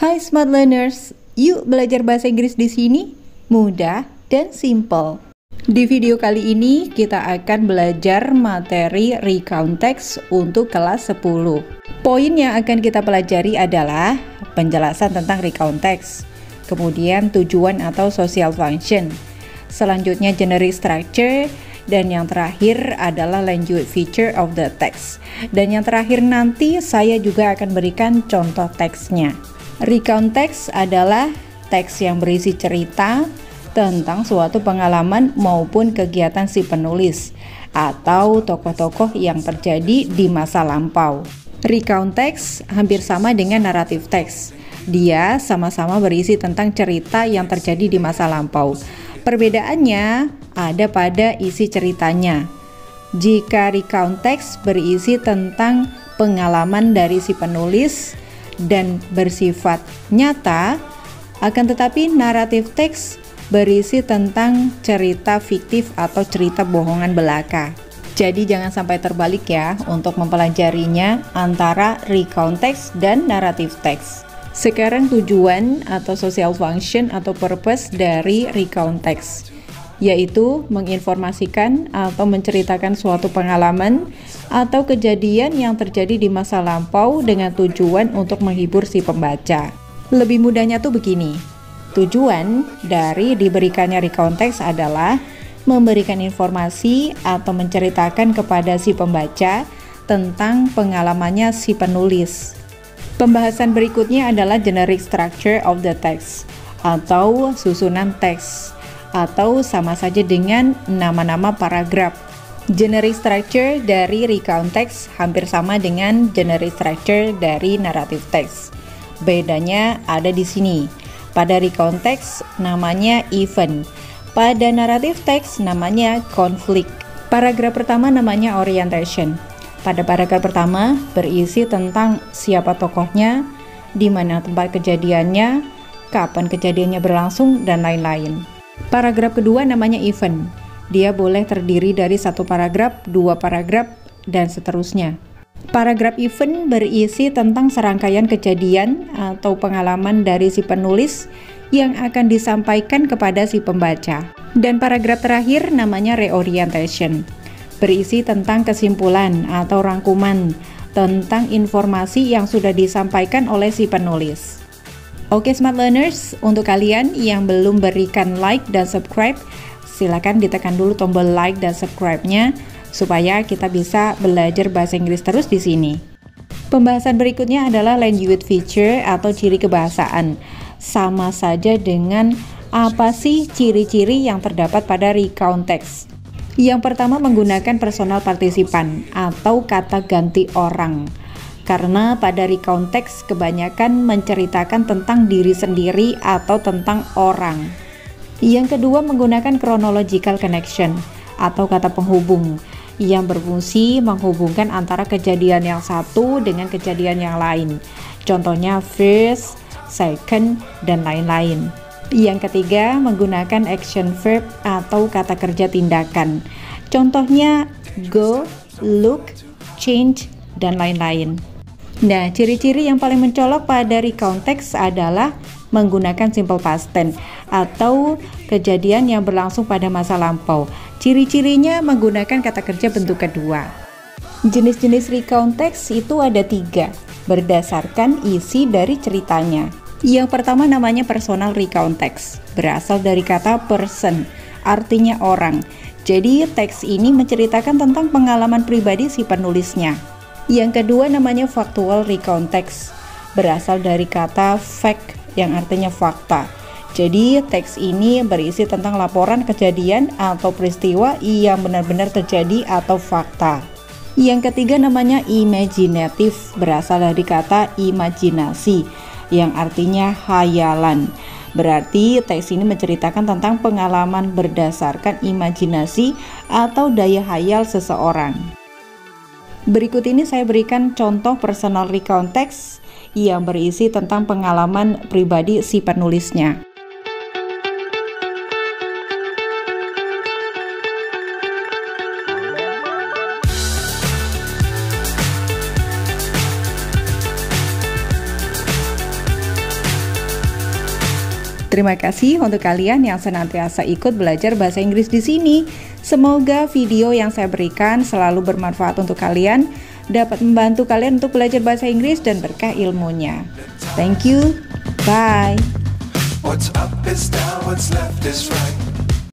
Hai Smart Learners, yuk belajar bahasa Inggris di sini, mudah dan simple. Di video kali ini kita akan belajar materi recount text untuk kelas 10. Poin yang akan kita pelajari adalah penjelasan tentang recount text, kemudian tujuan atau social function, selanjutnya generic structure, dan yang terakhir adalah language feature of the text. Dan yang terakhir nanti saya juga akan berikan contoh teksnya. Recount text adalah teks yang berisi cerita tentang suatu pengalaman maupun kegiatan si penulis atau tokoh-tokoh yang terjadi di masa lampau. Recount text hampir sama dengan narrative text. Dia sama-sama berisi tentang cerita yang terjadi di masa lampau. Perbedaannya ada pada isi ceritanya. Jika recount text berisi tentang pengalaman dari si penulis dan bersifat nyata, akan tetapi narrative text berisi tentang cerita fiktif atau cerita bohongan belaka. Jadi jangan sampai terbalik ya untuk mempelajarinya antara recount text dan narrative text. Sekarang tujuan atau social function atau purpose dari recount text, yaitu menginformasikan atau menceritakan suatu pengalaman atau kejadian yang terjadi di masa lampau dengan tujuan untuk menghibur si pembaca. Lebih mudahnya tuh begini, tujuan dari diberikannya recount text adalah memberikan informasi atau menceritakan kepada si pembaca tentang pengalamannya si penulis. Pembahasan berikutnya adalah generic structure of the text atau susunan teks, atau sama saja dengan nama-nama paragraf. Generic structure dari recount text hampir sama dengan generic structure dari narrative text. Bedanya ada di sini. Pada recount text namanya event, pada narrative text namanya conflict. Paragraf pertama namanya orientation. Pada paragraf pertama berisi tentang siapa tokohnya, di mana tempat kejadiannya, kapan kejadiannya berlangsung, dan lain-lain. Paragraf kedua namanya event. Dia boleh terdiri dari satu paragraf, dua paragraf, dan seterusnya. Paragraf event berisi tentang serangkaian kejadian atau pengalaman dari si penulis yang akan disampaikan kepada si pembaca. Dan paragraf terakhir namanya reorientation. Berisi tentang kesimpulan atau rangkuman tentang informasi yang sudah disampaikan oleh si penulis. Oke Smart Learners, untuk kalian yang belum berikan like dan subscribe, silakan ditekan dulu tombol like dan subscribe-nya supaya kita bisa belajar bahasa Inggris terus di sini. Pembahasan berikutnya adalah language feature atau ciri kebahasaan. Sama saja dengan apa sih ciri-ciri yang terdapat pada recount text. Yang pertama menggunakan personal partisipan atau kata ganti orang. Karena pada recount text kebanyakan menceritakan tentang diri sendiri atau tentang orang. Yang kedua menggunakan chronological connection atau kata penghubung yang berfungsi menghubungkan antara kejadian yang satu dengan kejadian yang lain. Contohnya first, second, dan lain-lain. Yang ketiga menggunakan action verb atau kata kerja tindakan. Contohnya go, look, change, dan lain-lain. Nah, ciri-ciri yang paling mencolok pada recount text adalah menggunakan simple past tense atau kejadian yang berlangsung pada masa lampau. Ciri-cirinya menggunakan kata kerja bentuk kedua. Jenis-jenis recount text itu ada 3 berdasarkan isi dari ceritanya. Yang pertama namanya personal recount text, berasal dari kata person, artinya orang. Jadi teks ini menceritakan tentang pengalaman pribadi si penulisnya. Yang kedua namanya factual recount text, berasal dari kata fact yang artinya fakta. Jadi teks ini berisi tentang laporan kejadian atau peristiwa yang benar-benar terjadi atau fakta. Yang ketiga namanya imaginative, berasal dari kata imajinasi yang artinya hayalan. Berarti teks ini menceritakan tentang pengalaman berdasarkan imajinasi atau daya hayal seseorang. Berikut ini saya berikan contoh personal recount text yang berisi tentang pengalaman pribadi si penulisnya. Terima kasih untuk kalian yang senantiasa ikut belajar bahasa Inggris di sini. Semoga video yang saya berikan selalu bermanfaat untuk kalian, dapat membantu kalian untuk belajar bahasa Inggris dan berkah ilmunya. Thank you. Bye. What's up is down, what's left is right.